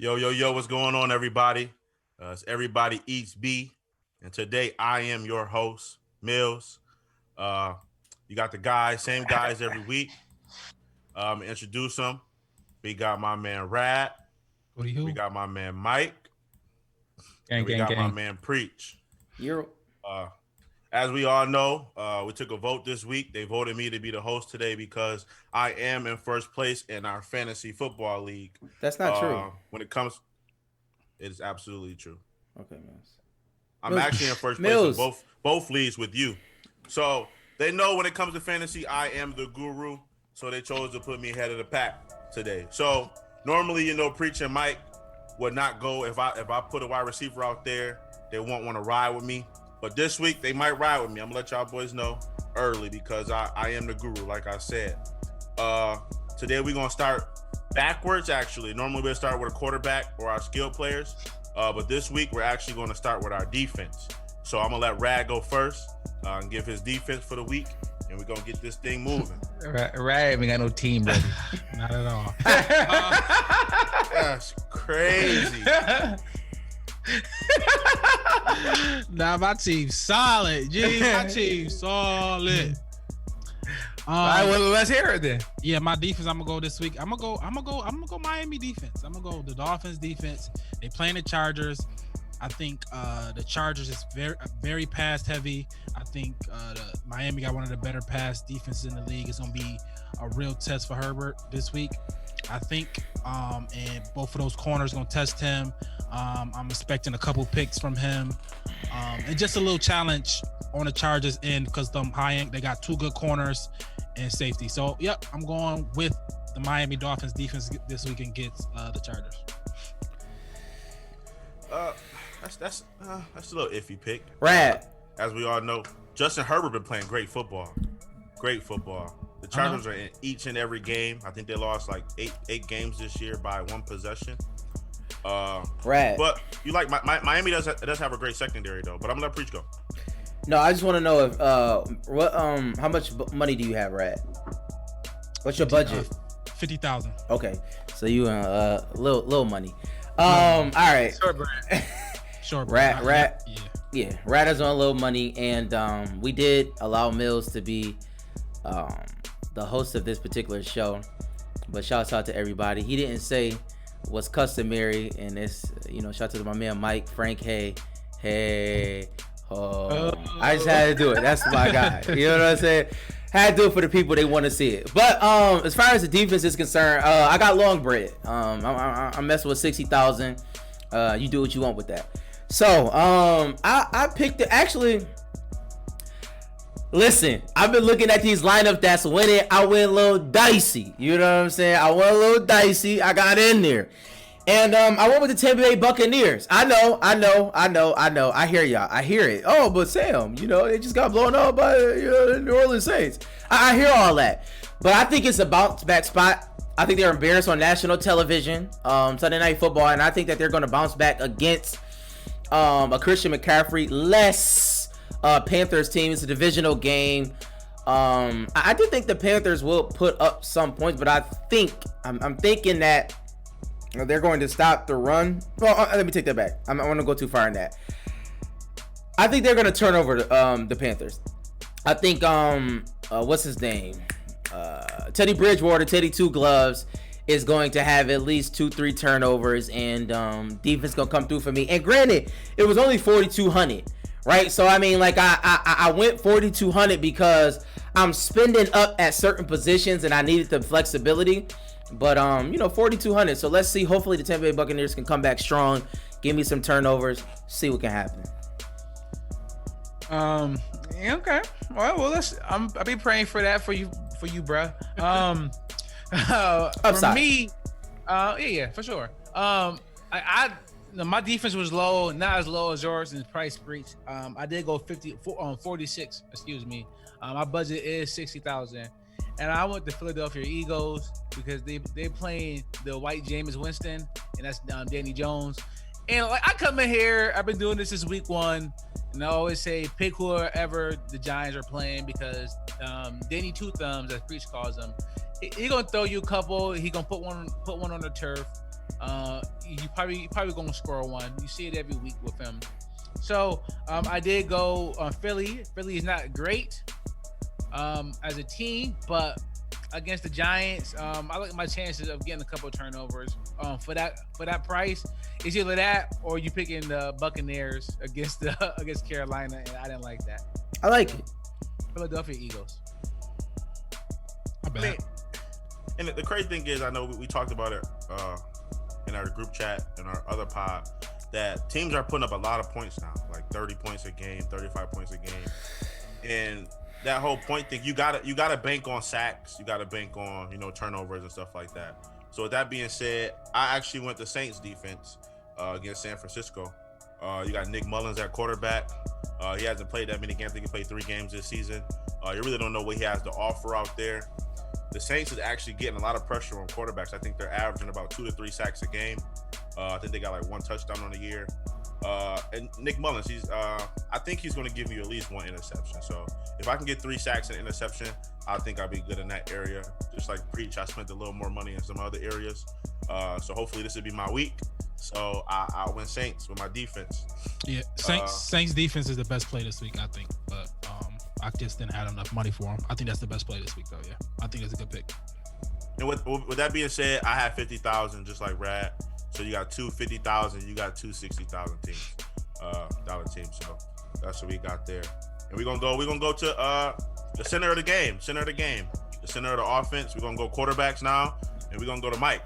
Yo, what's going on, everybody? It's Everybody Eats B, and today I am your host, Mills. Uh, you got the guys, same guys every week. Introduce them. We got my man Rad. What are you? We got my man Mike. Gang, and we gang, got my gang. man Preach. You're As we all know, we took a vote this week. They voted me to be the host today because I am in first place in our fantasy football league. That's not true. When it comes, it is absolutely true. Okay, man. I'm actually in first place in both leagues with you. So they know when it comes to fantasy, I am the guru. So they chose to put me ahead of the pack today. So normally, Preach and Mike would not go if I put a wide receiver out there. They won't want to ride with me. But this week they might ride with me. I'm gonna let y'all boys know early because I am the guru, like I said. Today we're gonna start backwards. Actually, normally we'll start with a quarterback or our skill players. But this week we're actually going to start with our defense. So I'm gonna let Rad go first and give his defense for the week, and we're gonna get this thing moving. Rad, we got no team ready. Not at all. That's crazy. Nah, my team's solid. G, my team's solid. All right, well, let's hear it then. Yeah, my defense. I'm gonna go this week. I'm gonna go Miami defense. I'm gonna go the Dolphins defense. They playing the Chargers. I think the Chargers is very pass heavy. I think the Miami got one of the better pass defenses in the league. It's gonna be a real test for Herbert this week. I think, and both of those corners gonna test him. I'm expecting a couple picks from him, and just a little challenge on the Chargers end because them high end they got two good corners and safety. So yep, I'm going with the Miami Dolphins defense this week against the Chargers. That's a little iffy pick. Rad. As we all know, Justin Herbert been playing great football. Great football. The Chargers are in each and every game. I think they lost like eight games this year by one possession. Rad. But you like Miami does have a great secondary though. But I'm gonna let Preach go. No, I just want to know if how much money do you have, Rad? What's your budget? 50,000. Okay, so you little money. All right. Short bread. Rad. Yeah. Rad is on a little money, and we did allow Mills to be the host of this particular show. But shouts out to everybody. He didn't say what's customary, and it's shout out to my man Mike, Frank. Hey. I just had to do it. That's my guy. You know what I'm saying? Had to do it for the people they want to see it. But as far as the defense is concerned, I got long bread. I'm messing with 60,000. You do what you want with that. So I picked it. Actually, listen, I've been looking at these lineups that's winning. I went a little dicey. You know what I'm saying? I went a little dicey. I got in there. And I went with the Tampa Bay Buccaneers. I know. I hear y'all. I hear it. Oh, but Sam, they just got blown out by the New Orleans Saints. I hear all that. But I think it's a bounce back spot. I think they're embarrassed on national television, Sunday Night Football, and I think that they're going to bounce back against a Christian McCaffrey-less Panthers team. It's a divisional game. I do think the Panthers will put up some points, but I'm thinking that they're going to stop the run. Well, let me take that back. I want to go too far in that. I think they're going to turn over the Panthers. I think what's his name? Teddy Bridgewater, Teddy Two Gloves, is going to have at least 2-3 turnovers, and defense gonna come through for me. And granted, it was only 4,200, right? So I mean, like I went 4,200 because I'm spending up at certain positions and I needed the flexibility. But 4,200. So let's see. Hopefully, the Tampa Bay Buccaneers can come back strong, give me some turnovers, see what can happen. Okay. Well, I'll be praying for that for you, bro. For me, yeah, for sure. My defense was low, not as low as yours in price breach. I did go 46. Excuse me. My budget is 60,000, and I went to Philadelphia Eagles because they playing the white Jameis Winston, and that's Danny Jones. And like I come in here, I've been doing this since week 1. And I always say pick whoever the Giants are playing because Danny Two Thumbs, as Preach calls him, he gonna throw you a couple. He gonna put one on the turf, You probably gonna score one. You see it every week with him. So I did go on Philly. Philly is not great as a team, but against the Giants, I like my chances of getting a couple of turnovers. For that price, it's either that or you picking the Buccaneers against Carolina, and I didn't like that. I like it. Philadelphia Eagles. I bet. And the crazy thing is, I know we talked about it in our group chat and our other pod, that teams are putting up a lot of points now, like 30 points a game, 35 points a game, and that whole point thing, you gotta bank on sacks, you gotta bank on turnovers and stuff like that. So with that being said, I actually went to Saints defense against San Francisco. You got Nick Mullins at quarterback. He hasn't played that many games. I think he played 3 games this season. You really don't know what he has to offer out there. The Saints is actually getting a lot of pressure on quarterbacks. I think they're averaging about 2 to 3 sacks a game. I think they got like 1 touchdown on the year. And Nick Mullins, I think he's going to give you at least 1 interception. So if I can get 3 sacks and an interception, I think I'll be good in that area. Just like Preach, I spent a little more money in some other areas. So hopefully this will be my week. So I'll win Saints with my defense. Yeah, Saints defense is the best play this week, I think. But I just didn't have enough money for him. I think that's the best play this week, though. Yeah, I think that's a good pick. And with that being said, I have 50,000 just like Rad. So you got 2 50,000, you got 2 60,000 teams, dollar teams. So that's what we got there. And we're gonna go to the center of the game, the center of the offense. We're gonna go quarterbacks now, and we're gonna go to Mike.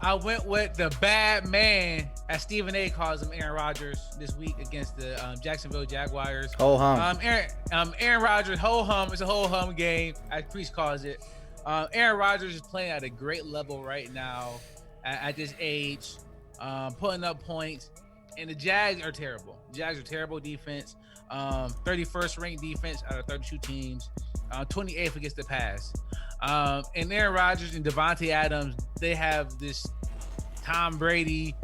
I went with the bad man, as Stephen A. calls him, Aaron Rodgers, this week against the Jacksonville Jaguars. Ho hum. Aaron Rodgers, ho hum. It's a ho hum game, as Priest calls it. Aaron Rodgers is playing at a great level right now at this age, putting up points. And the Jags are terrible. Defense. 31st ranked defense out of 32 teams. 28th against the pass. And Aaron Rodgers and Devante Adams, they have this Tom Brady,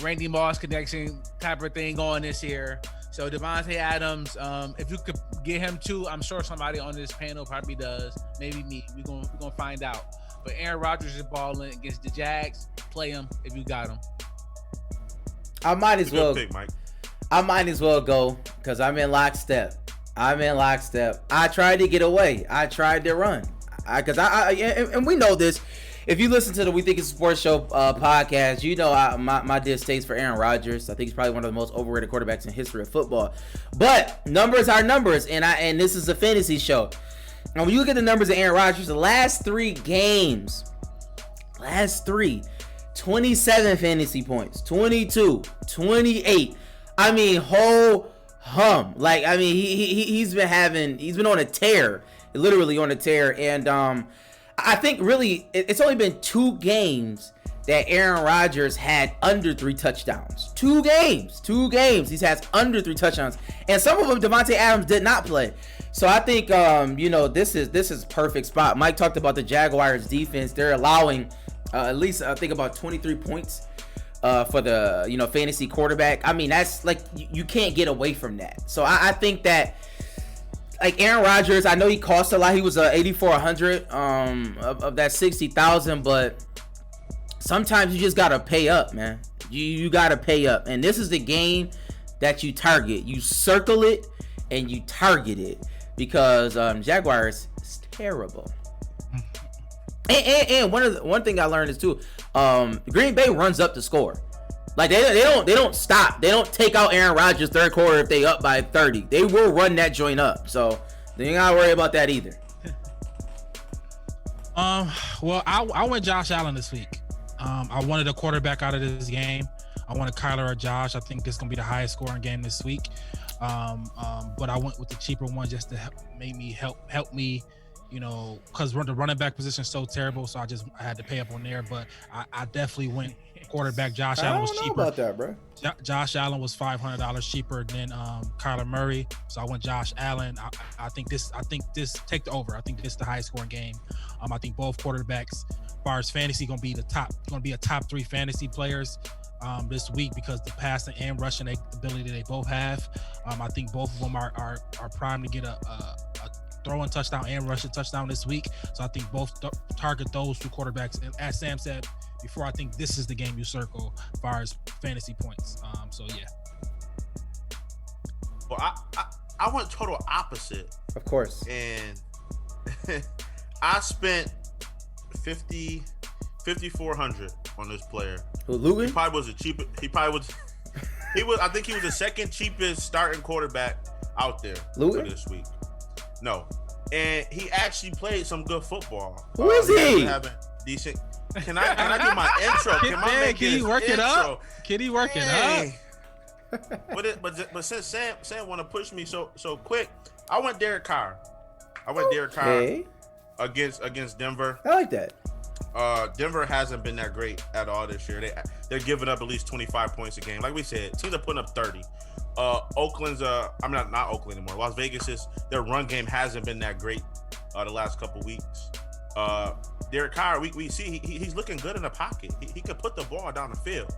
Randy Moss connection type of thing going this year. So Devante Adams, if you could get him too, I'm sure somebody on this panel probably does. Maybe me. We're gonna find out. But Aaron Rodgers is balling against the Jags. Play him if you got him. I might as well. Pick, Mike. I might as well go because I'm in lockstep. I tried to get away. I tried to run. And we know this. If you listen to the We Think It's a Sports Show podcast, you know my distaste for Aaron Rodgers. I think he's probably one of the most overrated quarterbacks in history of football. But numbers are numbers, and this is a fantasy show. And when you look at the numbers of Aaron Rodgers, the last 3 games, 27 fantasy points, 22, 28. I mean, whole hum. Like, I mean, he's been on a tear, literally on a tear. And I think really it's only been 2 games that Aaron Rodgers had under 3 touchdowns. 2 games. He's had under 3 touchdowns. And some of them, Davonte Adams did not play. So I think, this is perfect spot. Mike talked about the Jaguars defense. They're allowing at least I think about 23 points for the fantasy quarterback. I mean, that's like you can't get away from that. So I think that like Aaron Rodgers, I know he cost a lot. He was 8,400 of that 60,000, but sometimes you just gotta pay up, man. You gotta pay up, and this is the game that you target. You circle it and you target it because Jaguars is terrible. And one thing I learned is too, Green Bay runs up the score. Like they don't stop. They don't take out Aaron Rodgers third quarter if they up by 30. They will run that joint up. So you ain't gotta worry about that either. Well, I went Josh Allen this week. I wanted a quarterback out of this game. I wanted Kyler or Josh. I think this is gonna be the highest scoring game this week. But I went with the cheaper one just to help me. Because the running back position is so terrible, so I had to pay up on there. But I definitely went quarterback. Josh Allen was cheaper. I don't know about that, bro. Josh Allen was $500 cheaper than Kyler Murray, so I went Josh Allen. I think this take the over. I think this is the highest scoring game. I think both quarterbacks, as far as fantasy, gonna be a top 3 fantasy players this week because the passing and rushing ability they both have. I think both of them are primed to get a throwing touchdown and rushing touchdown this week. So I think both target those two quarterbacks. And as Sam said before, I think this is the game you circle as far as fantasy points. So yeah. Well, I went total opposite. Of course. And I spent $5,400 on this player. Who, Luton? He probably was the cheapest. He was. I think he was the second cheapest starting quarterback out there for this week. No, and he actually played some good football. Who is he? Having decent. Can I do my intro? Can he work it up? Can he work it up? But since Sam want to push me so quick, I went Derek Carr. Against Denver. I like that. Denver hasn't been that great at all this year. They're giving up at least 25 points a game. Like we said, teams are putting up 30. Oakland's not Oakland anymore. Las Vegas their run game hasn't been that great the last couple weeks. Derek Carr, we see he's looking good in the pocket. He could put the ball down the field.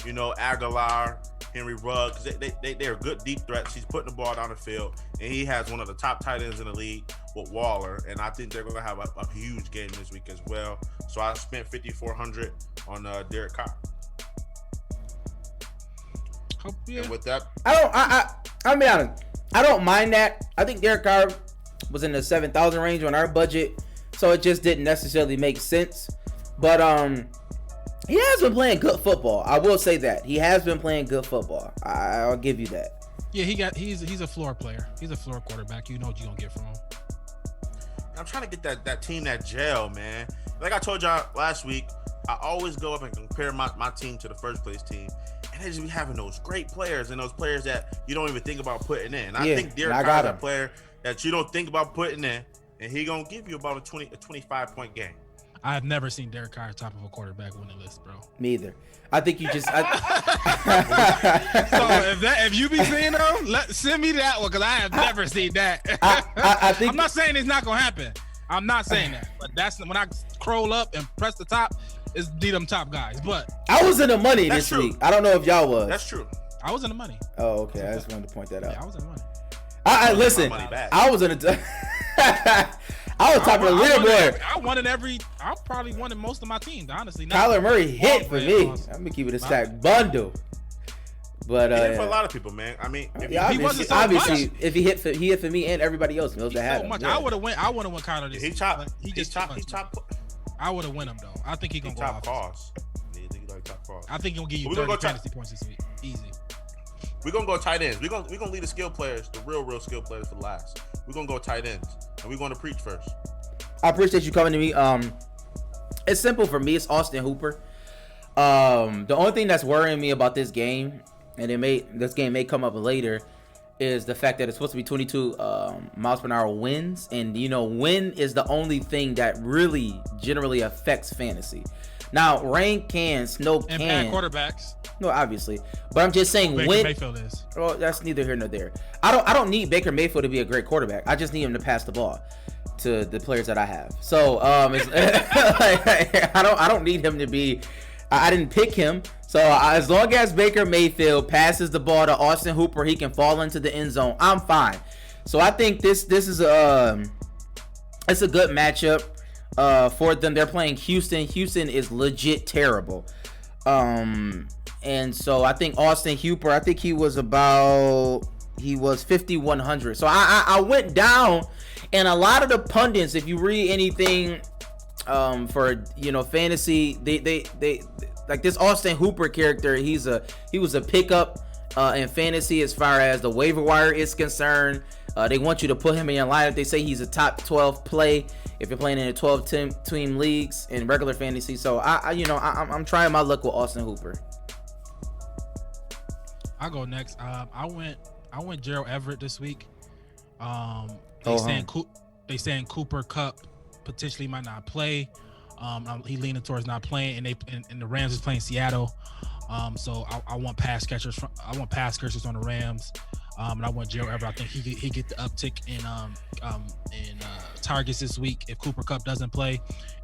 You know, Aguilar, Henry Ruggs, they're good deep threats. He's putting the ball down the field, and he has one of the top tight ends in the league with Waller, and I think they're going to have a huge game this week as well. So I spent $5,400 on Derek Carr. And with that, I'll be honest. I don't mind that. I think Derek Carr was in the 7,000 range on our budget, so it just didn't necessarily make sense. But he has been playing good football. I will say that he has been playing good football. I'll give you that. Yeah, he's a floor player. He's a floor quarterback. You know what you're gonna get from him. I'm trying to get that team that gel, man. Like I told y'all last week, I always go up and compare my team to the first place team, and they just be having those great players and those players that you don't even think about putting in. I think Derek Carr is a player that you don't think about putting in, and he gonna give you about a 25-point game. I have never seen Derek Carr top of a quarterback winning list, bro. Me either. I think you just. So if you be seeing them, send me that one because I have never seen that. I think I'm not saying it's not gonna happen. I'm not saying that, but that's when I scroll up and press the top. It's them top guys. But I was in the money this week. I don't know if y'all was. That's true. I was in the money. Oh, okay. I just wanted to point that out. Yeah, I was in the money. Listen. I was in the. I was top of the leaderboard. I probably won in most of my teams, honestly. Kyler Murray hit for me. I'm gonna keep it a stack bundle. But he hit for a lot of people, man. I mean, obviously, if he hit for me and everybody else, knows that happened. Yeah. I would have won Kyler this. He chopped. I would have won him though. I think he gonna go off. I think he'll give you 30 fantasy points this week. Easy. We're gonna go tight ends. We're gonna leave the skill players, the real skill players for last. We're gonna go tight ends, and we're gonna preach first. I appreciate you coming to me. It's simple for me. It's Austin Hooper. The only thing that's worrying me about this game, and this game may come up later, is the fact that it's supposed to be 22 miles per hour winds, and wind is the only thing that really generally affects fantasy. Now, rain can, snow can. And bad quarterbacks. No, obviously, but I'm just saying Baker Mayfield is. Well, that's neither here nor there. I don't need Baker Mayfield to be a great quarterback. I just need him to pass the ball to the players that I have. So I don't need him to be. I didn't pick him. So as long as Baker Mayfield passes the ball to Austin Hooper, he can fall into the end zone. I'm fine. So I think this is it's a good matchup for them. They're playing Houston. Houston is legit terrible. And so I think Austin Hooper, I think he was 5,100. So I went down, and a lot of the pundits, if you read anything for fantasy, they like this Austin Hooper character, he was a pickup in fantasy as far as the waiver wire is concerned. They want you to put him in your lineup. They say he's a top 12 play if you're playing in a 12 team leagues in regular fantasy. So I'm trying my luck with Austin Hooper. I'll go next. I went Gerald Everett this week. They saying Cooper Kupp potentially might not play. He leaning towards not playing, and the Rams is playing Seattle. So I want pass catchers. I want pass catchers on the Rams. And I want Gerald Everett. I think he get the uptick in targets this week if Cooper Kupp doesn't play.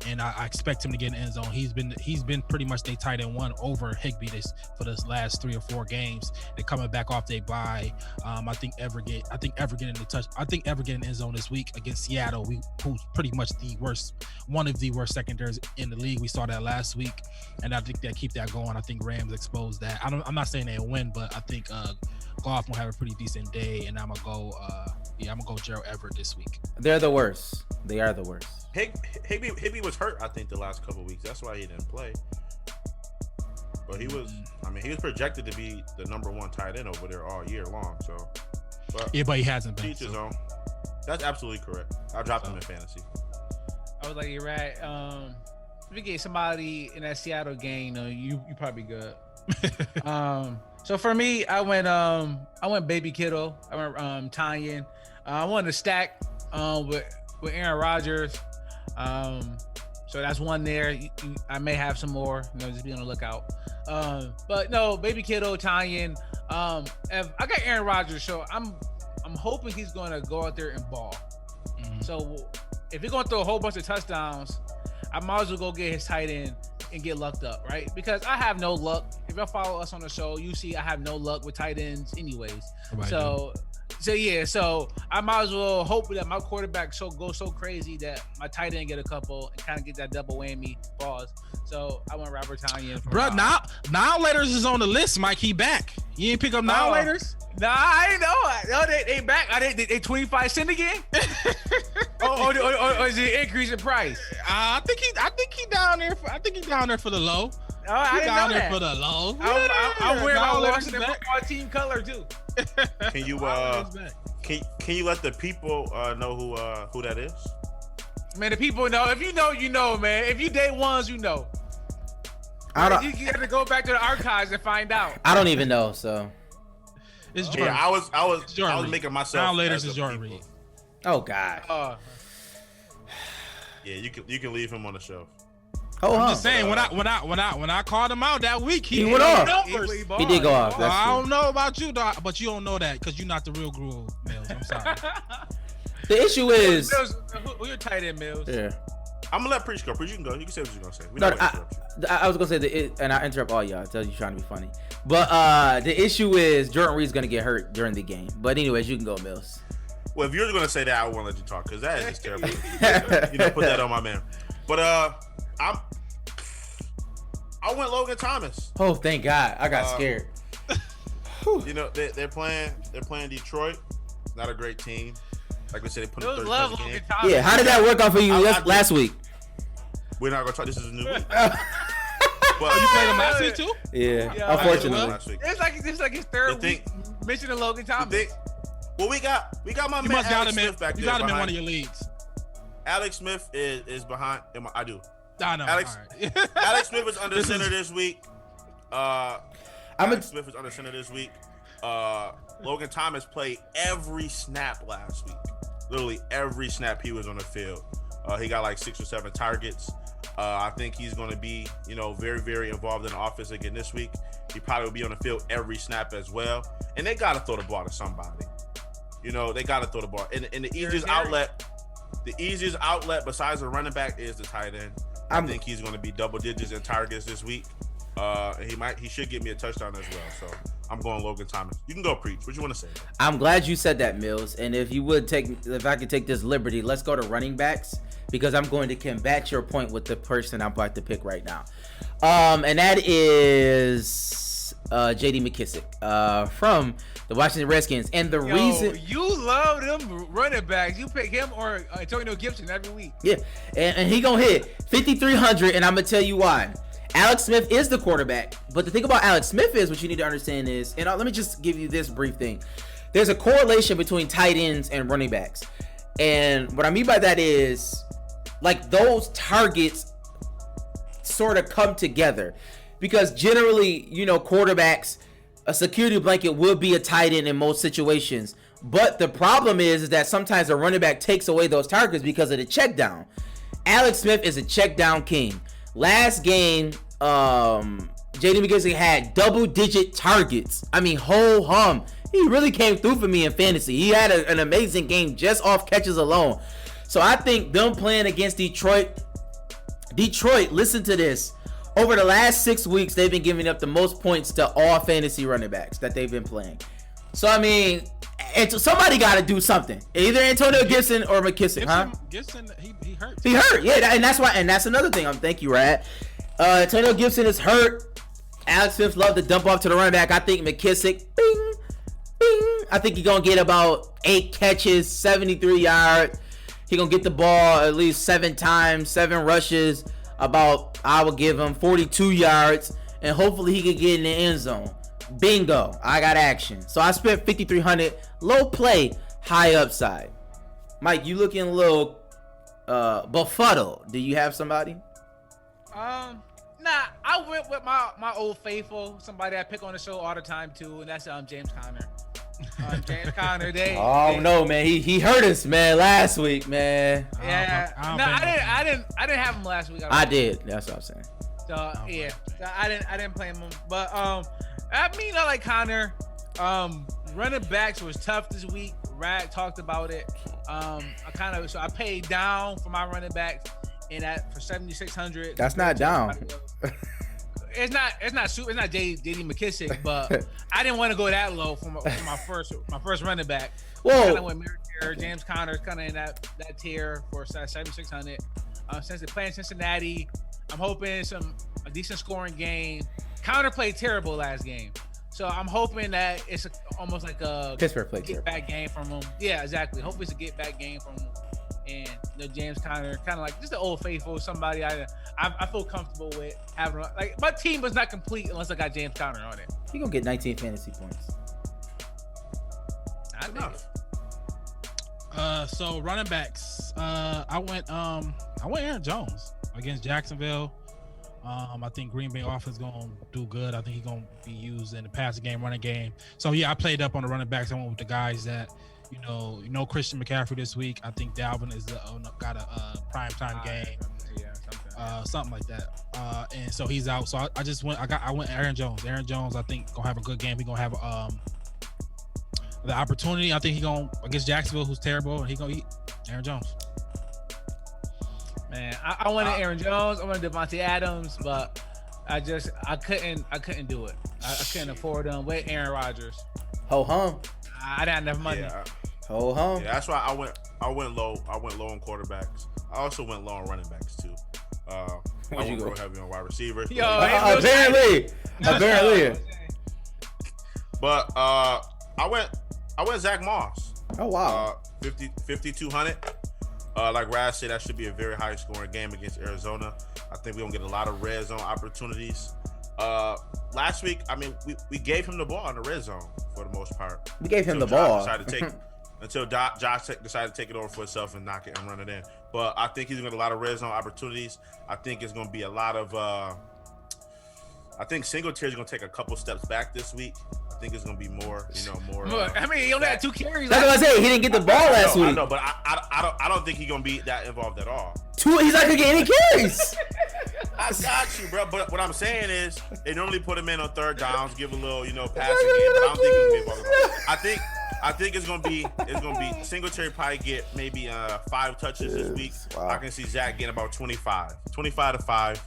and I expect him to get in the end zone. He's been pretty much their tight end one over Higbee for this last 3 or 4 games. They're coming back off their bye. I think Everett getting in the end zone this week against Seattle, who's pretty much one of the worst secondaries in the league. We saw that last week, and I think they keep that going. I think Rams exposed that. I'm not saying they'll win, but I think Goff will have a pretty decent day, and I'm gonna go Gerald Everett this week. They're the worst. They are the worst. Higbee was hurt, I think, the last couple of weeks. That's why he didn't play. But he was projected to be the number 1 tight end over there all year long. So, but he hasn't been. Teach his own. That's absolutely correct. I dropped him in fantasy. I was like, you're right. If you get somebody in that Seattle game, you probably good. So for me, I went Baby Kittle. I went Tanyan. I wanted to stack with Aaron Rodgers. So that's one there. I may have some more. Just be on the lookout. But no, Baby Kittle, Tanyan. If I got Aaron Rodgers, so I'm hoping he's going to go out there and ball. Mm-hmm. So if he's going to throw a whole bunch of touchdowns, I might as well go get his tight end and get lucked up, right? Because I have no luck. If y'all follow us on the show, you see I have no luck with tight ends anyways. So I might as well hope that my quarterback goes so crazy that my tight end get a couple and kind of get that double whammy pause. So I went Robert Tanyan. Bro, now Laters is on the list, Mike. He back. You ain't pick up now Laters? Nah, I ain't know. No, they back. They 25 cent again? or is it increase in price? I think he down there. I think he's down there for the low. Oh, I didn't know that. For the low. I'm wearing my Washington football team color too. Can you can you let the people know who that is? Man, the people know. If you know, you know, man. If you day ones, you know. You have to go back to the archives and find out. I don't even know. So it's Jordan. Yeah, I was making myself. Now later is Jordan Reed. Oh God. Yeah, you can leave him on the shelf. I'm just saying when I called him out that week, he went off. He did go off. I don't know about you, dog, but you don't know that because you're not the real Guru, Mills. I'm sorry. The issue is who your tight end, Mills? Yeah. I'm gonna let Preach go. Preach, you can go. You can say what you're gonna say. I was gonna say and I interrupt all y'all. I tell you trying to be funny, but the issue is Jordan Reed's gonna get hurt during the game. But anyways, you can go, Mills. Well, if you're gonna say that, I won't let you talk because that is just terrible. Put that on my man. But I went Logan Thomas. Oh, thank God! I got scared. They're playing Detroit. Not a great team. Like we said, they put in 30 love game. Yeah, how did that work out for you last week? We're not gonna try. This is a new week. But you played him last week too? Yeah, unfortunately. It's like his third week mentioning Logan Thomas. Well, we got my man Alex Smith back there. You got him in one of your leagues. Alex Smith is behind. I do. I know. Alex Smith is under center this week. Alex Smith is under center this week. Logan Thomas played every snap last week. Literally every snap he was on the field. He got like 6 or 7 targets. I think he's going to be, very, very involved in the offense again this week. He probably will be on the field every snap as well. And they got to throw the ball to somebody. They got to throw the ball. And the easiest outlet besides the running back is the tight end. I think he's going to be double digits in targets this week. He should get me a touchdown as well. So I'm going Logan Thomas. You can go, Preach. What you want to say? I'm glad you said that, Mills. And if I could take this liberty, let's go to running backs because I'm going to combat your point with the person I'm about to pick right now. And that is J.D. McKissick from the Washington Redskins. And the reason you love them running backs, you pick him or Antonio Gibson every week. Yeah, and he gonna hit 5,300, and I'm gonna tell you why. Alex Smith is the quarterback, but the thing about Alex Smith is what you need to understand is, and let me just give you this brief thing. There's a correlation between tight ends and running backs, and what I mean by that is, like, those targets sort of come together, because generally, quarterbacks, a security blanket will be a tight end in most situations, but the problem is that sometimes a running back takes away those targets because of the check down. Alex Smith is a check down king. Last game, J.D. McKissick had double-digit targets. I mean, whole hum. He really came through for me in fantasy. He had an amazing game just off catches alone. So I think them playing against Detroit, Detroit, listen to this. Over the last 6 weeks, they've been giving up the most points to all fantasy running backs that they've been playing. So, I mean, somebody got to do something. Either Antonio Gibson or McKissick, huh? Gibson, he hurt. He hurt, yeah, and that's why, and that's another thing. Thank you, Rad. Antonio Gibson is hurt. Alex Smith loved to dump off to the running back. I think McKissick, bing, bing. I think he's gonna get about 8 catches, 73 yards. He gonna get the ball at least 7 times, 7 rushes. I will give him 42 yards, and hopefully he can get in the end zone. Bingo, I got action. So I spent 5,300, low play, high upside. Mike, you looking a little befuddled. Do you have somebody? Nah, I went with my old faithful, somebody I pick on the show all the time too, and that's James Conner. James Conner, no, man, he hurt us, man, last week, man. Yeah, I didn't have him last week. I did. That's what I'm saying. So yeah, so I didn't play him, but I mean, I like Conner. Running backs was tough this week. Rag talked about it. I paid down for my running backs in that for 7,600. That's not down. It's not JD McKissick, but I didn't want to go that low for my first running back. Whoa. Kind of went James Conner kind of in that tier for 7,600. Since they're playing Cincinnati, I'm hoping a decent scoring game. Conner played terrible last game, so I'm hoping that it's almost like a Pittsburgh played get back game from him. Yeah, exactly. Hopefully it's a get back game from him. And James Conner, kind of like just the old faithful, somebody I feel comfortable with having. Like my team was not complete unless I got James Conner on it. He gonna get 19 fantasy points. Not enough. So running backs, I went Aaron Jones against Jacksonville. I think Green Bay offense gonna do good. I think he's gonna be used in the passing game, running game. So yeah, I played up on the running backs. I went with the guys that Christian McCaffrey this week. I think Dalvin is got a primetime game, something like that. And so he's out. So I went Aaron Jones. Aaron Jones, I think gonna have a good game. He's gonna have the opportunity. I think he gonna against Jacksonville, who's terrible, and he gonna eat Aaron Jones. Man, I wanted Aaron Jones. I wanted Devante Adams, but I couldn't do it. I couldn't afford them with Aaron Rodgers. Ho hum. I didn't have enough money. Yeah. Ho hum. Yeah, that's why I went low. I went low on quarterbacks. I also went low on running backs too. I went real heavy on wide receivers. Apparently. But I went Zac Moss. Oh wow. 5,200. Like Raz said, that should be a very high scoring game against Arizona. I think we're gonna get a lot of red zone opportunities. Last week, I mean, we gave him the ball in the red zone for the most part. We gave him the ball until Josh decided to take it over for himself and knock it and run it in. But I think he's gonna get a lot of red zone opportunities. I think it's gonna be a lot of. I think Singletary's gonna take a couple steps back this week. I think it's gonna be more. I mean, he only had 2 carries. That's what I say. He didn't get the ball last week. I know, but I don't think he's gonna be that involved at all. He's not gonna get any carries. I got you, bro. But what I'm saying is, they normally put him in on third downs, give a little, passing game. But I don't think he's gonna be involved at all. I think it's gonna be Singletary probably get maybe 5 touches this week. Wow. I can see Zach getting about 25 to 5.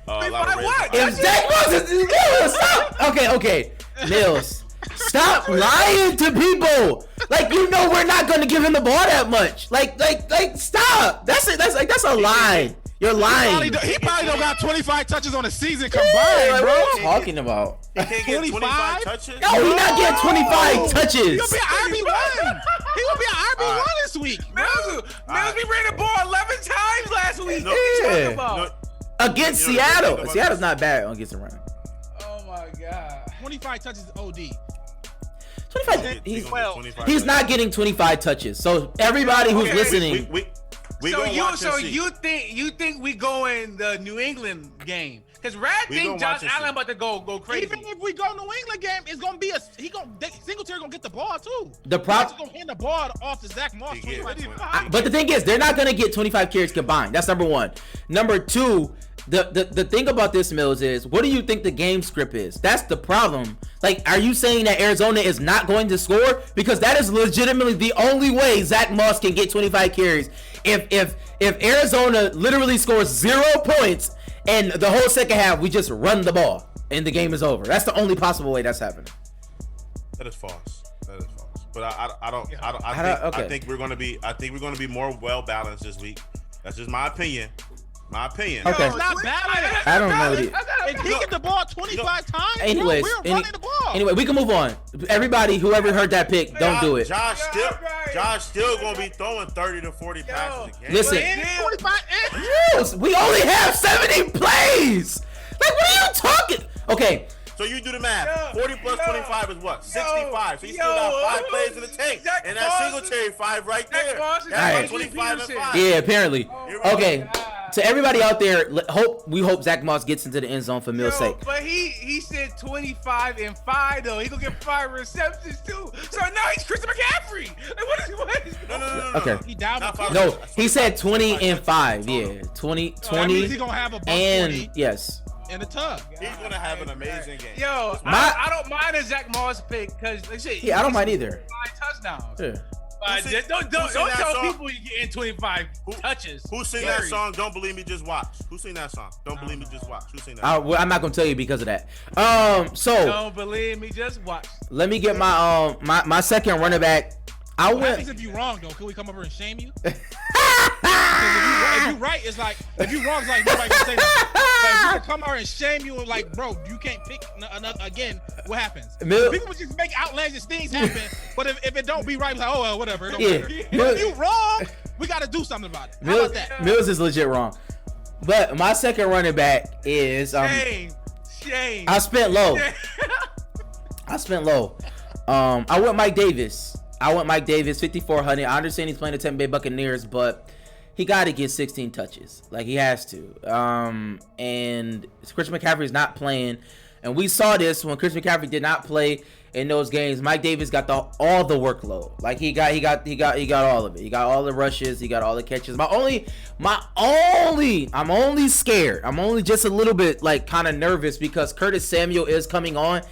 If Zac Moss is stop. Okay, Mills. Stop lying to people. Like we're not gonna give him the ball that much. Like stop. That's it. That's a lie. You're lying. He probably don't got 25 touches on the season combined, bro. What are you talking about? He can't get 25 touches? No, he's not getting 25 touches. He gonna be an RB1. He gonna be an RB1 this week. Mills, we ran the ball 11 times last week. Against Seattle. Seattle's not bad against the run. Oh my God. 25 touches is OD. 25. He's not getting 25 touches. So everybody who's listening. You think we go in the New England game? Because Rad think Josh Allen about to go crazy. Even if we go New England game, it's gonna be Singletary gonna get the ball too. The prop gonna hand the ball off to Zac Moss. But the thing is, they're not gonna get 25 carries combined. That's number one. Number two, the thing about this, Mills, is what do you think the game script is? That's the problem. Like, are you saying that Arizona is not going to score? Because that is legitimately the only way Zac Moss can get 25 carries. If Arizona literally scores 0 points and the whole second half we just run the ball and the game is over. That's the only possible way that's happening. That is false. That is false. But I think we're gonna be more well balanced this week. That's just my opinion. Okay. It's not balanced. I don't know. If he get the ball 25 times, anyways, bro, we're running the ball. Anyway, we can move on. Everybody, whoever heard that pick, don't do it. Josh still gonna be throwing 30 to 40 passes a game. Listen, 25. we only have 70 plays. Like, what are you talking? Okay. So you do the math. 40 plus 25 is what? 65. So you still got 5 plays in the tank. And that Singletary 5 right there. That's 25 and 5. Yeah, apparently. Okay. To everybody out there, we hope Zac Moss gets into the end zone for Mill's sake. But he said 25 and 5 though. He gonna get 5 receptions too. So now he's Christian McCaffrey. Like, what is No. Okay. He down. No, he said 20 and 5. Yeah, 20. That means he's gonna have a buck 40 yes. in the tug. He's gonna have an amazing game. Yo, I don't mind a Zac Moss pick because like shit. Yeah, I don't mind either. 5 touchdowns. Yeah. Don't tell people you getting 25 touches. Who sing that song? Don't believe me, just watch. Who sing that song? Don't believe me, just watch. Who sing that? I'm not gonna tell you because of that. So don't believe me, just watch. let me get my my second running back. What happens if you wrong though? Can we come over and shame you? If you right, it's like if you wrong, it's like nobody can say that. But if we can come over and shame you and like, bro, you can't pick another again. What happens? People just make outlandish things happen. But if it don't be right, it's like, oh well, whatever. It don't matter. But if you wrong, we got to do something about it. How about that? Mills is legit wrong. But my second running back is Shame. I spent low. I went Mike Davis. 5,400. I understand he's playing the Tampa Bay Buccaneers, but he got to get 16 touches. Like, he has to. And Christian McCaffrey is not playing. And we saw this when Christian McCaffrey did not play in those games. Mike Davis got all the workload. Like, he got all of it. He got all the rushes. He got all the catches. I'm only scared. I'm only just a little bit like kind of nervous because Curtis Samuel is coming on.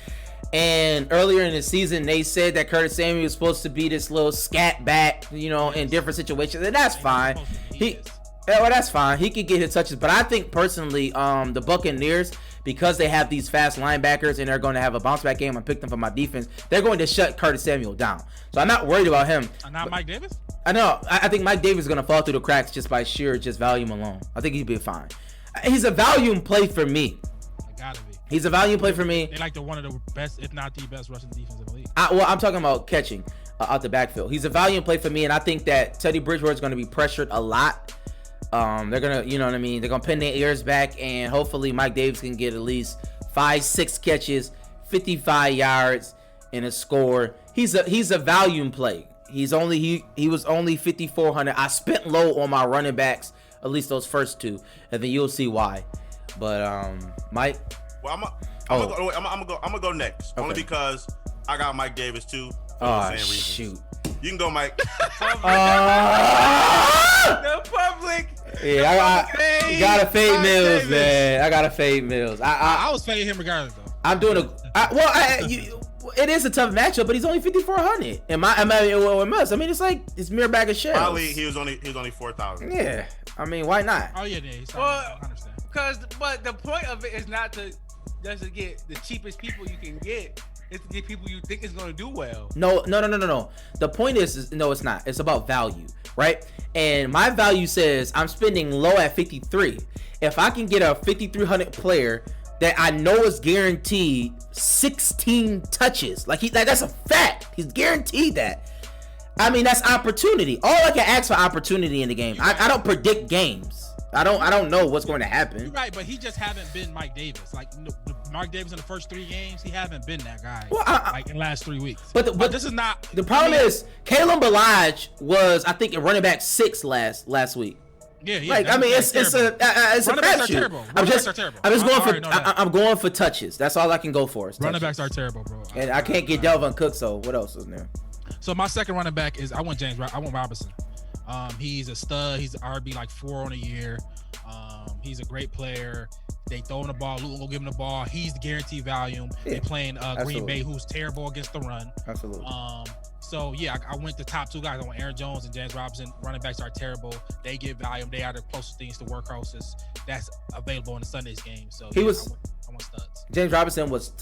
And earlier in the season, they said that Curtis Samuel was supposed to be this little scat back, in different situations, and that's fine. That's fine. He could get his touches, but I think personally, the Buccaneers, because they have these fast linebackers and they're going to have a bounce back game, I picked them for my defense. They're going to shut Curtis Samuel down, so I'm not worried about him. Not Mike Davis. I know. I think Mike Davis is going to fall through the cracks just by sheer volume alone. I think he'd be fine. He's a volume play for me. Gotta be. He's a volume play for me. They like one of the best, if not the best, rushing defense in the league. I'm talking about catching out the backfield. He's a volume play for me, and I think that Teddy Bridgewater is going to be pressured a lot. They're gonna, they're gonna pin their ears back, and hopefully Mike Davis can get at least 5-6 catches, 55 yards, and a score. He's a volume play. He was only 5,400. I spent low on my running backs, at least those first two, and then you'll see why. But Mike. Well, I'm gonna go next, okay. Only because I got Mike Davis too. For the same reason. Shoot! You can go, Mike. The public. Yeah, I gotta fade Mills, man. I gotta fade Mills. I was fading him regardless, though. I'm doing it is a tough matchup, but he's only 5,400. It's like it's mere bag of shells. Probably he was only 4,000. Yeah, why not? Oh yeah, I understand. But the point of it is not to get the cheapest people you can get. It's to get people you think is going to do well. No. The point is no, it's not. It's about value, right? And my value says I'm spending low at 53. If I can get a 5,300 player that I know is guaranteed 16 touches, that's a fact. He's guaranteed that. That's opportunity. All I can ask for opportunity in the game. I don't predict games. I don't know what's going to happen. You're right, but he just haven't been Mike Davis. Mike Davis in the first 3 games, he haven't been that guy. In the last 3 weeks. But this is not. The problem is, Kalen Ballage was, I think, a running back 6 last week. Yeah. It's a crapshoot. I'm going for touches. That's all I can go for. Running backs are terrible, bro. And I can't get Delvin Cook. So what else is there? So my second running back is I went Robinson. He's a stud. He's an RB 4 on a year. He's a great player. They throw him the ball. Luton will give him the ball. He's the guaranteed volume. Yeah, they playing Green Bay, who's terrible against the run. Absolutely. So yeah, I went the top two guys. I went Aaron Jones and James Robinson. Running backs are terrible. They give volume. They are the closest things to workhorses that's available in the Sunday's game. So I went studs. James Robinson was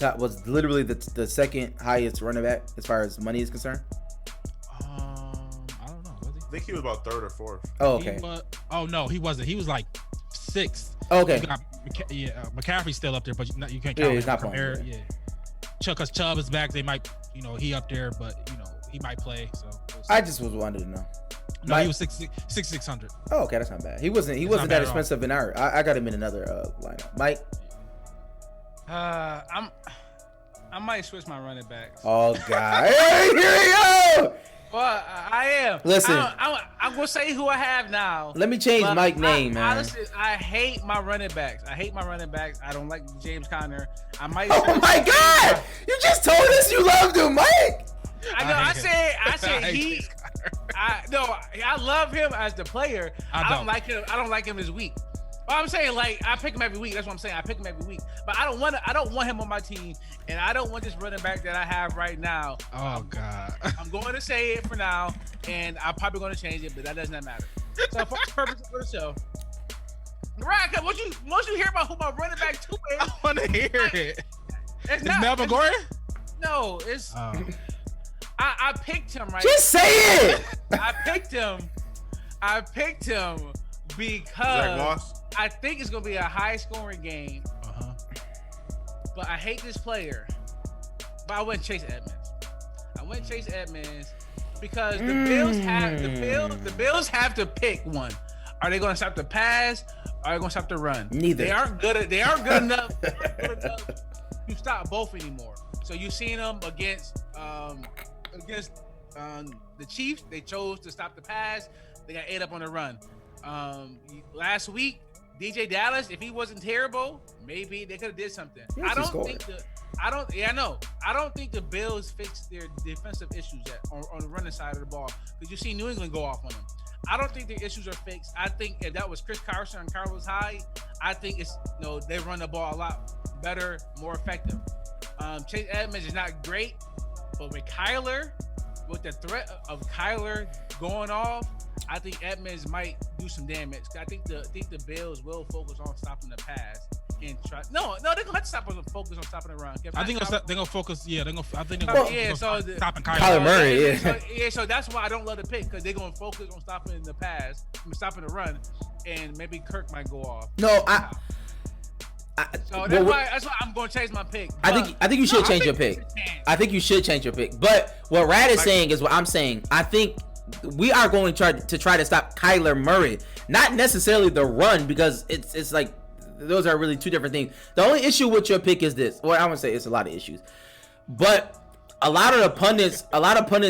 literally the second highest running back as far as money is concerned. I don't know. Was he? I think he was about third or fourth. Oh, okay. No, he wasn't. He was like sixth. Okay. McCaffrey's still up there, but you can't count him. He's not playing. Yeah. Because Chubb is back, they might, he up there, but he might play. So I just wanted to know. No, he was 6,600. Oh, okay, that's not bad. He wasn't that expensive in our. I got him in another lineup. Mike. I might switch my running backs. Oh God! Hey, here we go. Well, I am. Listen, I'm gonna say who I have now. Let me change Mike's name, man. Honestly, I hate my running backs. I don't like James Conner. I might. Oh my God! You just told us you loved him, Mike. I know. I said he. I love him as the player. I don't like him. I don't like him as weak. Well, I'm saying, like, I pick him every week. That's what I'm saying. I pick him every week. But I don't want him on my team, and I don't want this running back that I have right now. Oh God. I'm going to say it for now, and I'm probably going to change it, but that does not matter. So for purposes for the show, right? Once you hear about who my running back two is, I want to hear it. It's Melvin Gordon? No, it's. I picked him, right? Just say it. I picked him because Zac Moss? I think it's gonna be a high-scoring game. But I hate this player. But I went Chase Edmonds because the Bills have to pick one. Are they gonna stop the pass? Or are they gonna stop the run? Neither. They aren't good enough to stop both anymore. So you've seen them against the Chiefs. They chose to stop the pass. They got ate up on the run. Last week, DJ Dallas, if he wasn't terrible, maybe they could have did something. I don't think the Bills fixed their defensive issues on the running side of the ball, because you see New England go off on them. I don't think the issues are fixed. I think if that was Chris Carson and Carlos Hyde, I think it's they run the ball a lot better, more effective. Chase Edmonds is not great, but with the threat of Kyler going off, I think Edmonds might do some damage. I think the Bills will focus on stopping the pass and try. No, they're gonna have to focus on stopping the run. I think they're gonna focus. Yeah, they're gonna. I think they're gonna stopping Kyler Murray. So that's why I don't love the pick, because they're gonna focus on stopping the pass, stopping the run, and maybe Kirk might go off. No, that's why I'm going to change my pick. I think you should change your pick. I think you should change your pick. But what Rad is saying is what I'm saying. I think we are going to try to stop Kyler Murray, not necessarily the run, because it's like those are really two different things. The only issue with your pick is this. Well, I wouldn't say it's a lot of issues, but a lot of pundits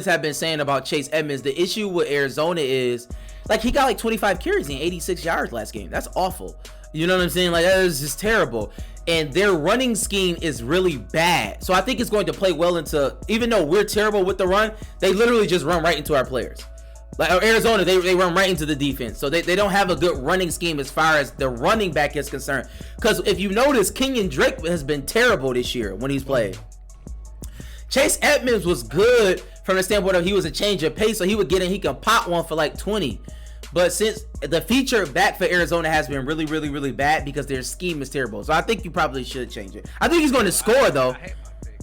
have been saying about Chase Edmonds. The issue with Arizona is like he got like 25 carries and 86 yards last game. That's awful. You know what I'm saying? Like, that is just terrible. And their running scheme is really bad. So I think it's going to play well into, even though we're terrible with the run, they literally just run right into our players. Like Arizona, they run right into the defense. So they don't have a good running scheme as far as the running back is concerned. Because if you notice, Kenyon Drake has been terrible this year when he's played. Chase Edmonds was good from the standpoint of he was a change of pace, so he would get in, he can pop one for like 20. But since the feature back for Arizona has been really, really, really bad because their scheme is terrible. So I think you probably should change it. I think he's going to score, though.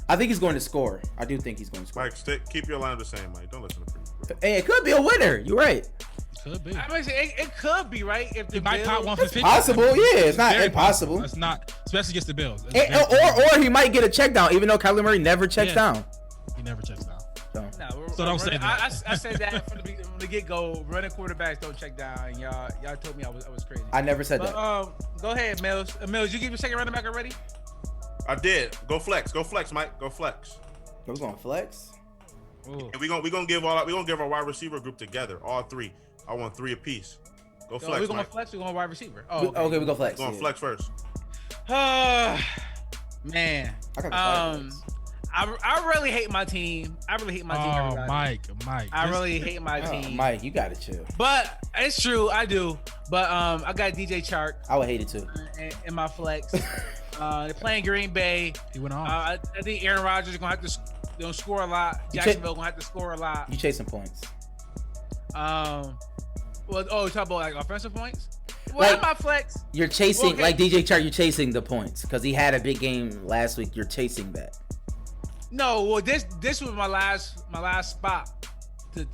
I think he's going to score. I do think he's going to score. Mike, keep your line the same, Mike. Don't listen to people. Hey, it could be a winner. You're right. Could be. I mean, it could be, right? If the might pop one for 50. Possible, yeah. It's not impossible. It's not, especially against the Bills. Or he might get a check down, even though Kyler Murray never checks down. He never checks down. So don't say that. I said that from the get-go. Running quarterbacks don't check down, and y'all told me I was crazy. I never said that. Go ahead, Mills. Mills, you give your second running back already? I did. Go flex, Mike. Go flex. We're going flex. And we gonna give our wide receiver group together, all three. I want 3 apiece. Go flex. We're going Mike. flex. We're going wide receiver. Okay, we go flex. Going flex first. Man. I got the I really hate my team. Everybody. Mike. I really hate my team. Mike, you gotta chill. But it's true, I do. But I got DJ Chark. I would hate it too. In my flex. They're playing Green Bay. He went off. I think Aaron Rodgers is gonna have to score a lot. Jacksonville gonna have to score a lot. You chasing points. Well, you talk about like offensive points. Well, Like, my flex. You're chasing Okay. like DJ Chark. You're chasing the points because he had a big game last week. You're chasing that. No, well, this was my last spot.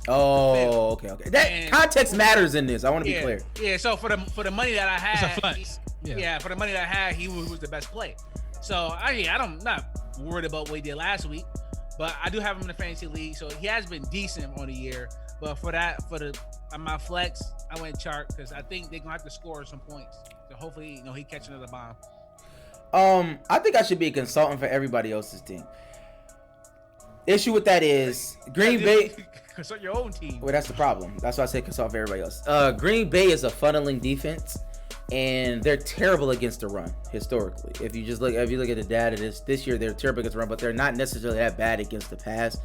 Oh, okay. That And- context matters in this. I want to be Yeah, clear. yeah. So for the money that I had, It's a flex. Yeah. for the money that I had, he was the best play. So I'm not worried about what he did last week, but I do have him in the fantasy league, so he has been decent on the year. But for my flex, I went Chark because I think they're gonna have to score some points. So hopefully, he catch another bomb. I think I should be a consultant for everybody else's team. Issue with that is Green Bay. Consult your own team. Well, that's the problem. That's why I say consult for everybody else. Green Bay is a funneling defense, and they're terrible against the run historically. If you look at the data this year, they're terrible against the run, but they're not necessarily that bad against the pass.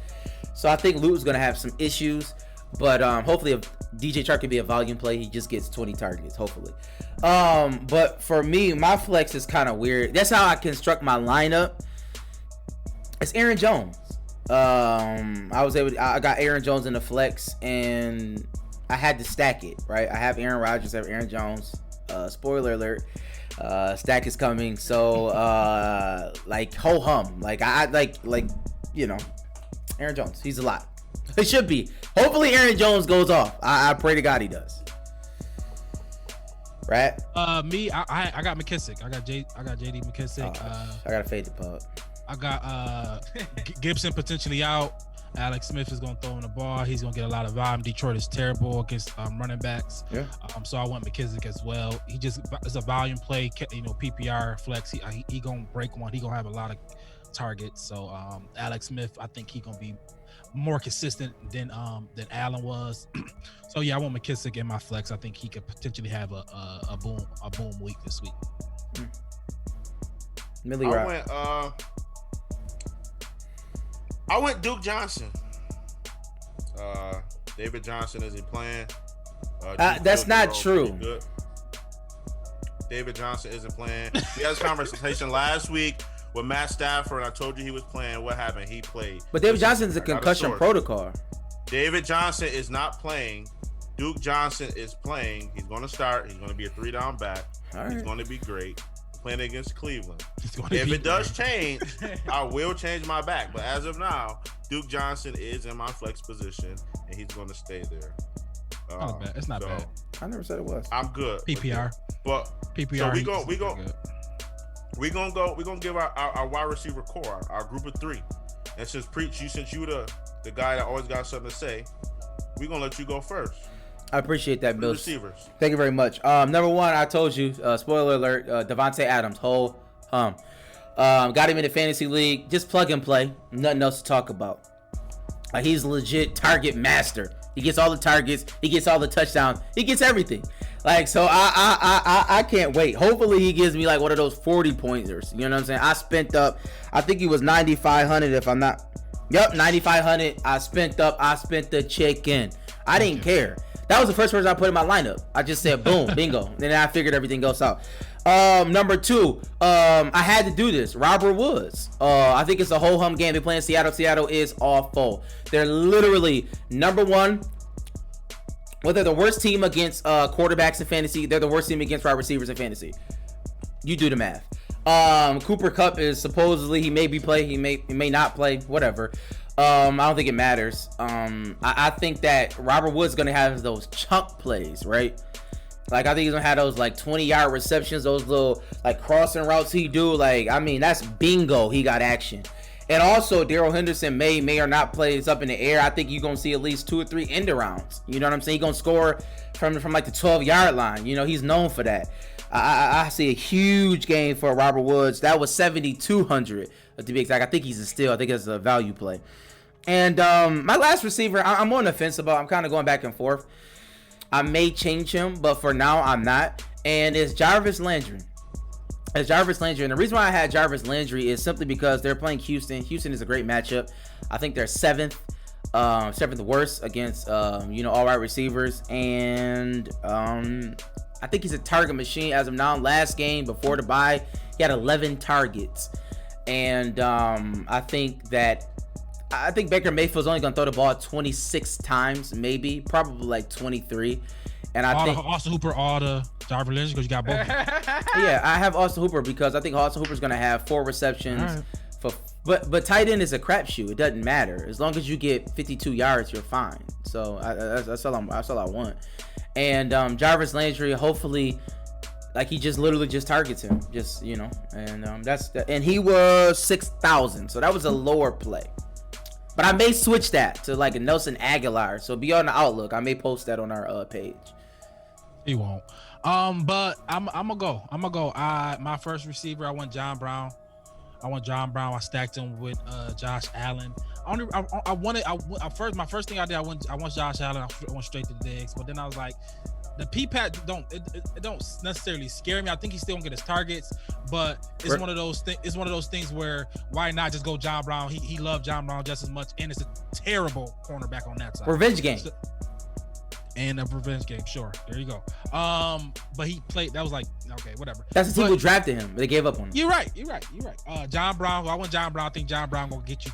So I think Luton's gonna have some issues, but hopefully if DJ Chark can be a volume play, he just gets 20 targets, hopefully. But for me, my flex is kind of weird. That's how I construct my lineup. It's Aaron Jones. I got Aaron Jones in the flex, and I had to stack it, right? I have Aaron Rodgers, I have Aaron Jones. Spoiler alert, stack is coming. So like ho hum, like I like Aaron Jones. He's a lot. It should be. Hopefully Aaron Jones goes off. I pray to God he does. Right? Me, I got McKissick. I got JD McKissick. I gotta fade the pub. I got Gibson potentially out. Alex Smith is going to throw in the ball. He's going to get a lot of volume. Detroit is terrible against running backs. Yeah. So I want McKissick as well. He just is a volume play. PPR flex. He going to break one. He going to have a lot of targets. So Alex Smith, I think he going to be more consistent than Allen was. So yeah, I want McKissick in my flex. I think he could potentially have a boom week this week. Millie Rock. I went Duke Johnson. David Johnson isn't playing. That's not true. David Johnson isn't playing. We had this conversation last week with Matt Stafford, and I told you he was playing. What happened? He played. But David Johnson's a concussion protocol. David Johnson is not playing. Duke Johnson is playing. He's going to start. He's going to be a 3-down back. All right. He's going to be great. Playing against Cleveland. If it does change, I will change my back. But as of now, Duke Johnson is in my flex position, and he's going to stay there. Not bad. It's not bad. I never said it was. I'm good. PPR. But PPR. So we're gonna give our wide receiver core, our group of 3. And since you the guy that always got something to say, we're gonna let you go first. I appreciate that, Bill. Receivers. Thank you very much. Number 1, I told you, spoiler alert, Devante Adams, got him in the fantasy league. Just plug and play. Nothing else to talk about. He's legit target master. He gets all the targets. He gets all the touchdowns. He gets everything. So I can't wait. Hopefully he gives me like one of those 40 pointers. You know what I'm saying? I spent up. I think he was 9,500 if I'm not. Yep, 9,500. I spent the chicken. I didn't care. That was the first person I put in my lineup. I just said boom, bingo. Then I figured everything else out. Number 2, I had to do this. Robert Woods. I think it's a whole hum game. They're playing Seattle. Seattle is awful. They're literally number 1. Well, they're the worst team against quarterbacks in fantasy. They're the worst team against wide receivers in fantasy. You do the math. Cooper Kupp is supposedly he may play. He may not play. Whatever. I don't think it matters. I think that Robert Woods is gonna have those chunk plays, right? Like I think he's gonna have those like 20-yard receptions, those little like crossing routes he do. Like I mean, that's bingo. He got action. And also, Darrell Henderson may or not play. It's up in the air. I think you're gonna see at least 2 or 3 end arounds. You know what I'm saying? He's gonna score from like the 12-yard line. You know, he's known for that. I see a huge game for Robert Woods. That was 7,200 to be exact. I think he's a steal. I think it's a value play. And my last receiver, I'm on the fence about. I'm kind of going back and forth. I may change him, but for now, I'm not. And it's Jarvis Landry. And the reason why I had Jarvis Landry is simply because they're playing Houston. Houston is a great matchup. I think they're 7th worst against all wide receivers. And I think he's a target machine as of now. Last game before the bye, he had 11 targets. And I think Baker Mayfield's only gonna throw the ball 26 times, maybe, probably like 23. And I think Austin Hooper, all the Jarvis Landry, because you got both. Yeah, I have Austin Hooper because I think Austin Hooper's gonna have 4 receptions. But tight end is a crapshoot. It doesn't matter as long as you get 52 yards, you're fine. So that's all I want. And Jarvis Landry, hopefully, like he just literally just targets him, and he was 6,000, so that was a lower play. But I may switch that to like a Nelson Aguilar. So be on the outlook. I may post that on our page. He won't. But I'm gonna go. My first receiver, I want John Brown. I stacked him with Josh Allen. My first thing I did, I want Josh Allen. I went straight to the Diggs. But then I was like, the P-Pat don't necessarily scare me. I think he still gonna get his targets, but it's one of those things. It's one of those things where why not just go John Brown? He loved John Brown just as much, and it's a terrible cornerback on that side. Revenge game. And a revenge game, sure. There you go. But he played. That was like okay, whatever. That's the team who drafted him. They gave up on him. You're right. John Brown. I want John Brown. I think John Brown gonna get you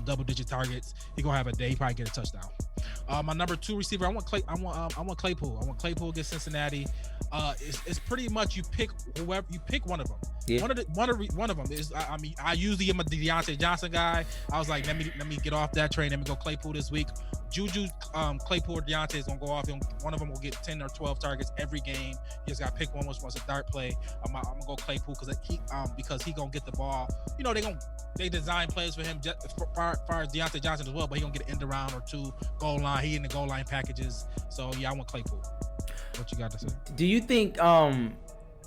double-digit targets. He gonna have a day. He probably get a touchdown. My number 2 receiver, I want Claypool. I want Claypool against Cincinnati. It's pretty much you pick whoever you pick one of them. Yeah. One of them is. I usually am a Deontay Johnson guy. I was like, let me get off that train. Let me go Claypool this week. Juju, Claypool, or Deontay is gonna go off. One of them will get 10 or 12 targets every game. You just gotta pick one which wants a dart play. I'm gonna go Claypool because he gonna get the ball. You know they design plays for him just far as Deontay Johnson as well, but he gonna get an end around or 2 goal line. He in the goal line packages. So yeah, I want Claypool. What you got to say? Do you think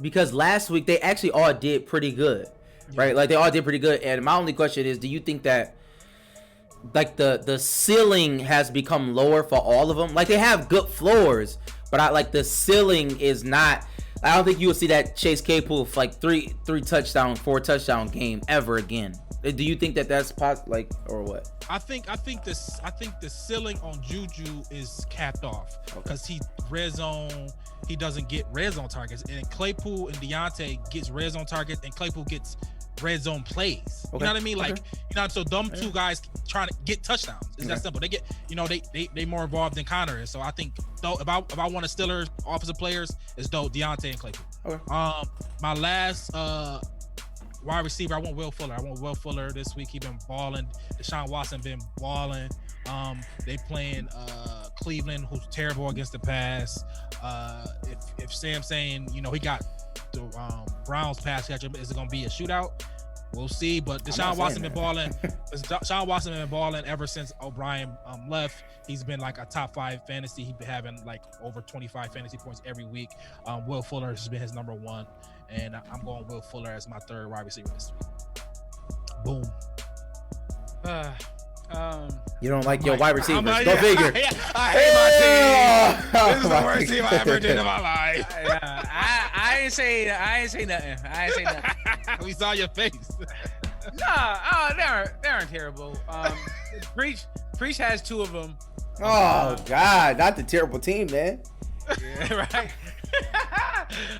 because last week they actually all did pretty good, right? Like they all did pretty good. And my only question is, do you think that like the ceiling has become lower for all of them? Like they have good floors, but the ceiling is not. I don't think you will see that Chase Claypool for like 4 touchdown game ever again. Do you think that that's or what? I think the ceiling on Juju is capped off because he red zone. He doesn't get red zone targets, and Claypool and Deontay gets red zone targets, and Claypool gets red zone plays. You know what I mean? Like so them 2 guys trying to get touchdowns. It's that simple. They get they more involved than Connor is. So I think though if I want to Steelers offensive players, it's Deontay and Claypool. Okay. My last wide receiver, I want Will Fuller this week. He been balling. Deshaun Watson been balling. They playing Cleveland, who's terrible against the pass. If Sam's saying, he got the Browns pass catcher, is it gonna be a shootout? We'll see. But Deshaun Watson been balling. Deshaun Watson been balling ever since O'Brien left. He's been like a top 5 fantasy. He's been having like over 25 fantasy points every week. Will Fuller has been his number 1. And I'm going Will Fuller as my 3rd wide receiver this week. Boom. You don't like your wide receivers. Go figure. I hate my team. This is the worst team I ever did in my life. I ain't say nothing. We saw your face. They aren't terrible. Preach has 2 of them. Oh God, not the terrible team, man. Yeah, right.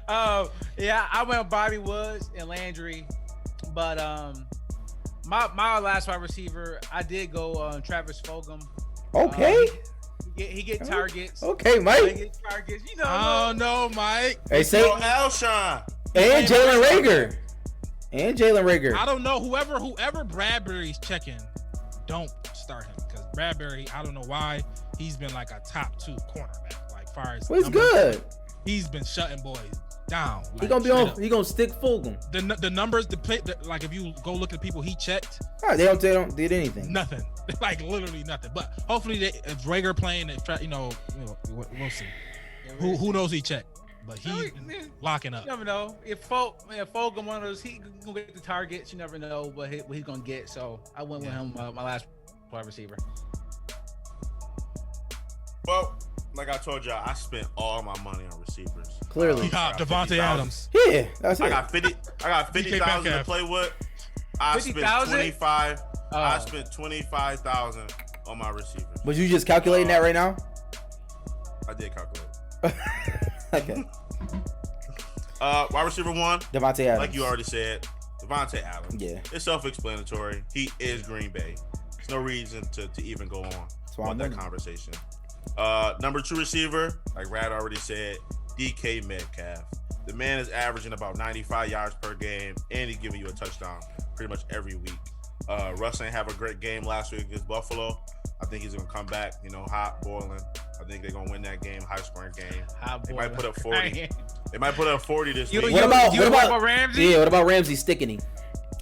I went Bobby Woods and Landry, but my last wide receiver, I did go Travis Fulgham. Okay. He get targets. Okay, Mike. He get targets. Oh no, Mike. Hey, say Alshon and Jalen Reagor. I don't know. Whoever Bradbury's checking, don't start him because Bradbury. I don't know why he's been like a top 2 cornerback. Like far as he's good. He's been shutting boys down. Like, he gonna stick Fulgham. The numbers, like if you go look at people he checked, they don't did anything. Nothing. Like literally nothing. But hopefully, if Rager playing, we'll see. Who knows he checked? But he's locking up. You never know. If Fulgham one of those, he gonna get the targets. You never know what he's gonna get. So I went with him my last wide receiver. Well, like I told y'all, I spent all my money on receivers. Clearly, Davante Adams. Yeah, that's it. I got 50,000 to play with. I spent 25. I spent 25,000 on my receivers. Was you just calculating that right now? I did calculate. Okay. Wide receiver 1. Devante Adams. Like you already said, Devante Adams. Yeah. It's self-explanatory. He is Green Bay. There's no reason to even go on that conversation. Number 2 receiver, like Rad already said, DK Metcalf. The man is averaging about 95 yards per game, and he's giving you a touchdown pretty much every week. Russ ain't have a great game last week against Buffalo. I think he's gonna come back, hot, boiling. I think they're gonna win that game, high-scoring game. They might put up 40. They might put up 40 this week. What about Ramsey? Yeah, what about Ramsey sticking him?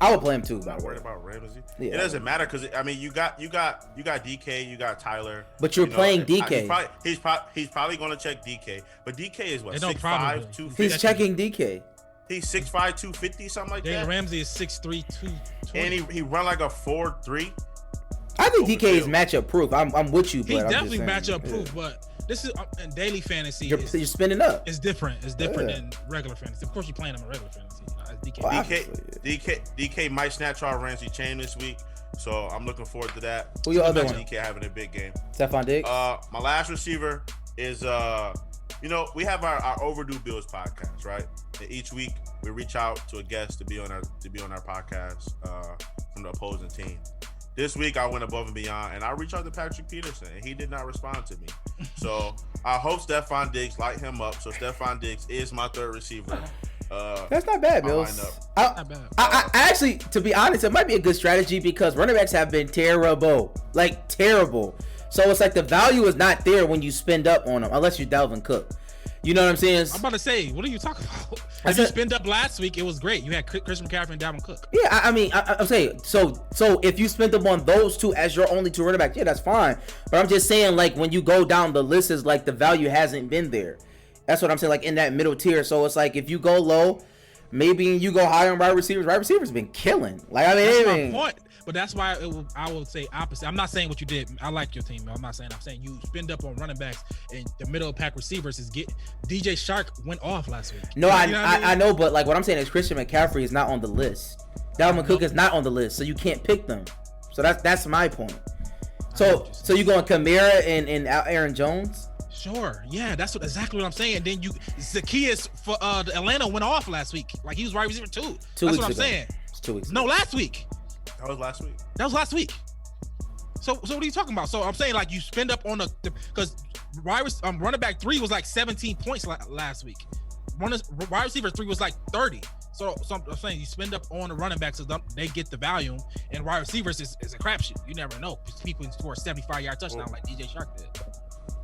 I would play him too. Not worried about Ramsey. Yeah, it doesn't matter because you got DK, you got Tyler. But you're playing DK. He's probably going to check DK. But DK is what 6'5", 250. He's checking DK. He's 6'5", 250, something like that. Ramsey is 6'3", 220. And he run like a 4.3. I think DK is matchup proof. I'm with you, but He's I'm definitely just saying, matchup proof, but. This is in daily fantasy. You're spinning up. It's different. It's different than regular fantasy. Of course, you're playing him in regular fantasy. DK might snatch our Ramsey chain this week, so I'm looking forward to that. Who your other one? DK having a big game. Stephon Diggs. My last receiver is we have our Overdue Bills podcast, right? And each week we reach out to a guest to be on our podcast from the opposing team. This week, I went above and beyond, and I reached out to Patrick Peterson, and he did not respond to me. So I hope Stephon Diggs light him up. So Stephon Diggs is my third receiver. That's not bad, Mills. I actually, to be honest, it might be a good strategy because running backs have been terrible, like terrible. So it's like the value is not there when you spend up on them, unless you're Dalvin Cook. You know what I'm saying? I'm about to say, what are you talking about? If you spend up last week, it was great. You had Christian McCaffrey and Dalvin Cook. Yeah, I'm saying, so if you spend up on those two as your only two running backs, yeah, that's fine. But I'm just saying, like, when you go down the list, is like the value hasn't been there. That's what I'm saying, like in that middle tier. So it's like if you go low, maybe you go higher on wide receivers. Wide receivers been killing. Like, I mean, that's my point. But that's why I would say opposite. I'm not saying what you did. I like your team. I'm saying you spend up on running backs and the middle of pack receivers is DJ Shark went off last week. No, I know, but like what I'm saying is Christian McCaffrey is not on the list. Dalvin Cook is not on the list, so you can't pick them. So that's my point. So you going Kamara and Aaron Jones? Sure, yeah, that's exactly what I'm saying. Then Zacchaeus for the Atlanta went off last week. Like he was wide receiver 2. That's what I'm saying. It's 2 weeks. No, last week. That was last week. So what are you talking about? So I'm saying like you spend up on because running back 3 was like 17 points last week. Wide receiver 3 was like 30. So I'm saying you spend up on the running backs so they get the volume, and wide receivers is a crapshoot. You never know. People can score a 75-yard touchdown like DJ Shark did.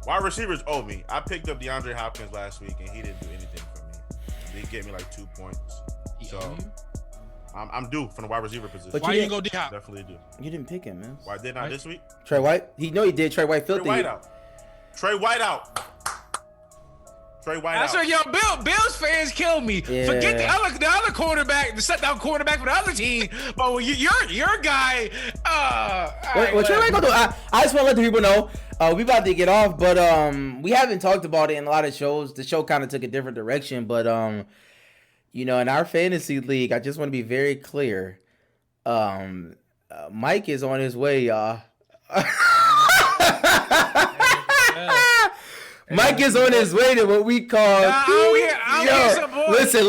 Wide receivers owe me. I picked up DeAndre Hopkins last week, and he didn't do anything for me. He did get me like 2 points. I'm due from the wide receiver position. But why you didn't go D-Hop? Definitely do. You didn't pick him, man. Why didn't I this week? Trey White? He did. Trey White filthy. Trey White out. That's where Bills fans kill me. Yeah. Forget the other quarterback, the shutdown quarterback for the other team. But when your guy, what Trey White gonna do? I just want to let the people know we about to get off, but we haven't talked about it in a lot of shows. The show kind of took a different direction, but in our fantasy league, I just want to be very clear. Mike is on his way, y'all. Mike is on his way to what we call. Listen.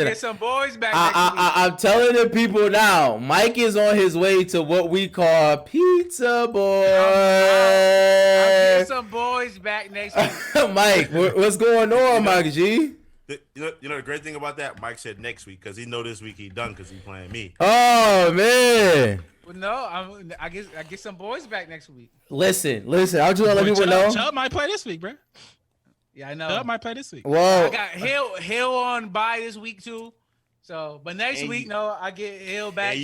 Get some boys back. I'm telling the people now. Mike is on his way to what we call Pizza Boy. I'll get some boys back next week. Mike, what's going on, Mike G? The great thing about that, Mike said next week because he know this week he done because he playing me. Oh man. Well, no, I get some boys back next week. Listen. I'll just let people know. Chubb might play this week, bro. Yeah, I know. Chubb might play this week. Whoa. I got Hill on bye this week too. So, but next week, I get Hill back.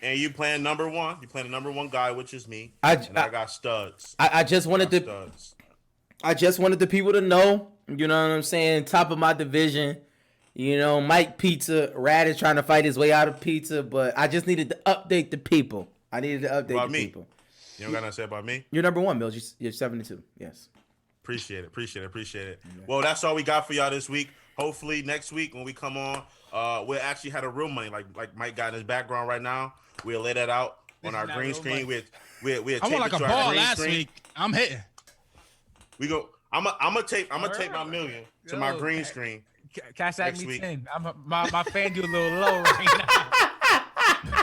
And you playing number one. You playing the number one guy, which is me. I got studs. I just wanted the people to know. You know what I'm saying? Top of my division. Mike Pizza. Rad is trying to fight his way out of pizza, but I just needed to update the people. People. You don't got nothing to say about me? You're number one, Mills. You're 72. Yes. Appreciate it. Yeah. Well, that's all we got for y'all this week. Hopefully next week when we come on, we'll actually have a real money like Mike got in his background right now. We'll lay that out on our green screen. I went like a ball last week. I'm hitting. We go. I'm gonna take my million to my green screen. Cash out Next me week. 10. My fan do a little low right now.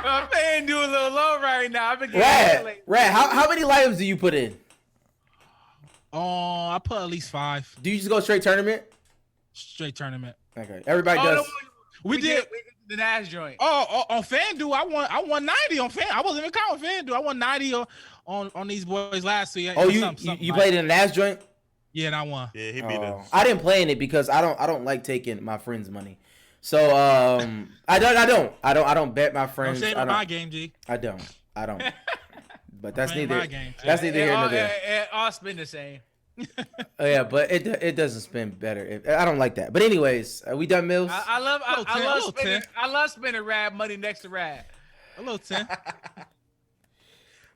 My fan do a little low right now. I've been getting Rad, how many lineups do you put in? I put at least 5. Do you just go straight tournament? Straight tournament. Okay, everybody does. No, We did the Nash joint. on FanDuel. I won 90 on Fan. I wasn't even counting FanDuel. I won 90 on these boys last week. Oh, you played in the Nash joint? Yeah, and I won. Yeah, he beat us. I didn't play in it because I don't like taking my friends' money. So I don't bet my friends. Don't say my game, G. I don't. But that's Playing neither. my game, That's neither here nor there. It all spin the same. Oh yeah, but it doesn't spin better. I don't like that. But anyways, we done, Mills? I love spending Rad money next to Rad. A little 10. But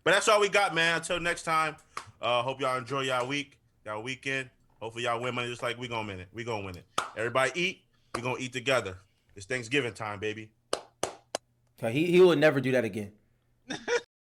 that's all we got, man. Until next time. Hope y'all enjoy y'all week, y'all weekend. Hopefully y'all win money just like we gonna win it. We gonna win it. Everybody eat. We gonna eat together. It's Thanksgiving time, baby. He will never do that again.